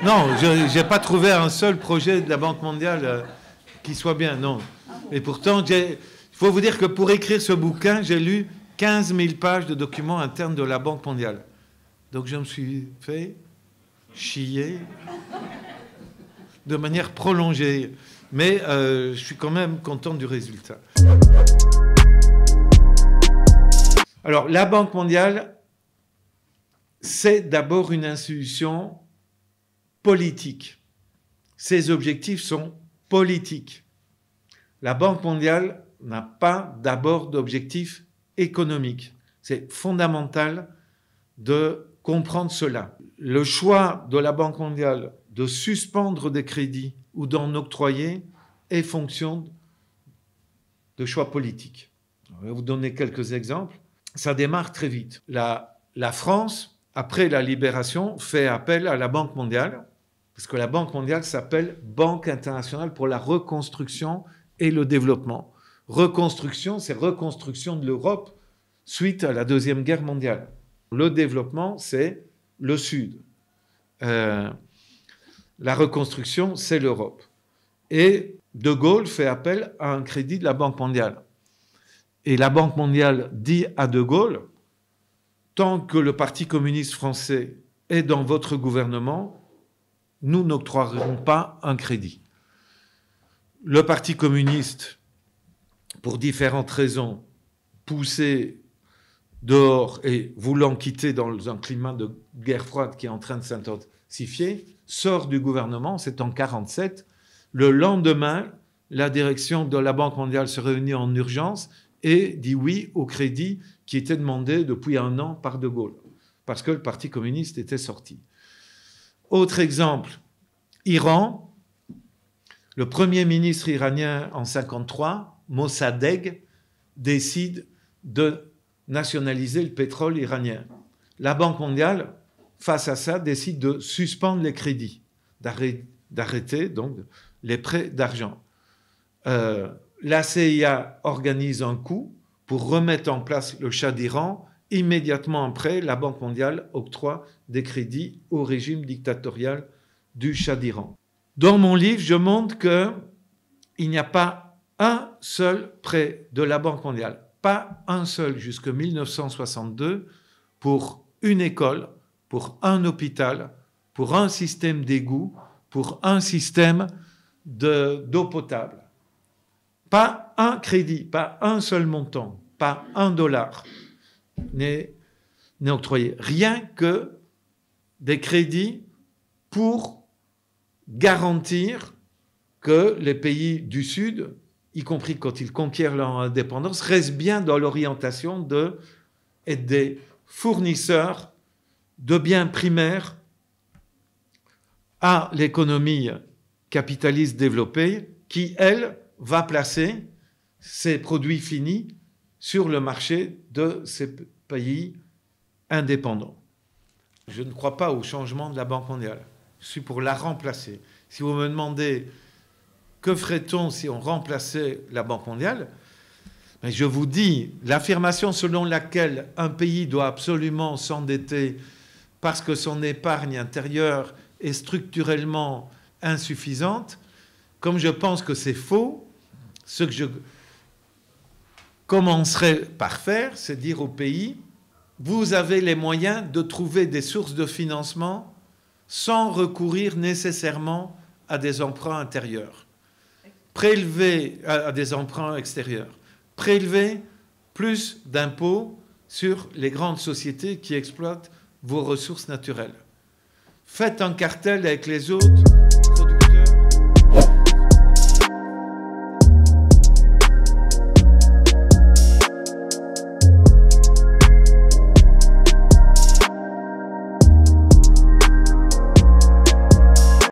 Non, je n'ai pas trouvé un seul projet de la Banque mondiale qui soit bien, non. Et pourtant, il faut vous dire que pour écrire ce bouquin, j'ai lu 15 000 pages de documents internes de la Banque mondiale. Donc je me suis fait chier de manière prolongée. Mais je suis quand même content du résultat. Alors, la Banque mondiale, c'est d'abord une institution politique. Ses objectifs sont politiques. La Banque mondiale n'a pas d'abord d'objectif économique. C'est fondamental de comprendre cela. Le choix de la Banque mondiale de suspendre des crédits ou d'en octroyer est fonction de choix politiques. Je vais vous donner quelques exemples. Ça démarre très vite. La France, après la libération, fait appel à la Banque mondiale, parce que la Banque mondiale s'appelle Banque internationale pour la reconstruction et le développement. Reconstruction, c'est reconstruction de l'Europe suite à la Deuxième Guerre mondiale. Le développement, c'est le Sud. La reconstruction, c'est l'Europe. Et De Gaulle fait appel à un crédit de la Banque mondiale. Et la Banque mondiale dit à De Gaulle, tant que le Parti communiste français est dans votre gouvernement, nous n'octroierons pas un crédit. Le Parti communiste, pour différentes raisons, poussé dehors et voulant quitter dans un climat de guerre froide qui est en train de s'intensifier, sort du gouvernement, c'est en 1947. Le lendemain, la direction de la Banque mondiale se réunit en urgence et dit oui au crédit qui était demandé depuis un an par De Gaulle, parce que le Parti communiste était sorti. Autre exemple, Iran. Le premier ministre iranien en 1953, Mossadegh, décide de nationaliser le pétrole iranien. La Banque mondiale, face à ça, décide de suspendre les crédits, d'arrêter donc les prêts d'argent. La CIA organise un coup pour remettre en place le Shah d'Iran. Immédiatement après, la Banque mondiale octroie des crédits au régime dictatorial du Shah d'Iran. Dans mon livre, je montre qu'il n'y a pas un seul prêt de la Banque mondiale, pas un seul jusqu'en 1962, pour une école, pour un hôpital, pour un système d'égout, pour un système d'eau potable. Pas un crédit, pas un seul montant, pas $1 n'est octroyé. Rien que des crédits pour garantir que les pays du Sud, y compris quand ils conquièrent leur indépendance, restent bien dans l'orientation d'être des fournisseurs de biens primaires à l'économie capitaliste développée qui, elle, va placer ses produits finis sur le marché de ces pays indépendants. Je ne crois pas au changement de la Banque mondiale. Je suis pour la remplacer. Si vous me demandez que ferait-on si on remplaçait la Banque mondiale, je vous dis, l'affirmation selon laquelle un pays doit absolument s'endetter parce que son épargne intérieure est structurellement insuffisante, comme je pense que c'est faux, ce que je commencerai par faire, c'est dire au pays, vous avez les moyens de trouver des sources de financement sans recourir nécessairement à des emprunts intérieurs. Prélever à des emprunts extérieurs. Prélever plus d'impôts sur les grandes sociétés qui exploitent vos ressources naturelles. Faites un cartel avec les autres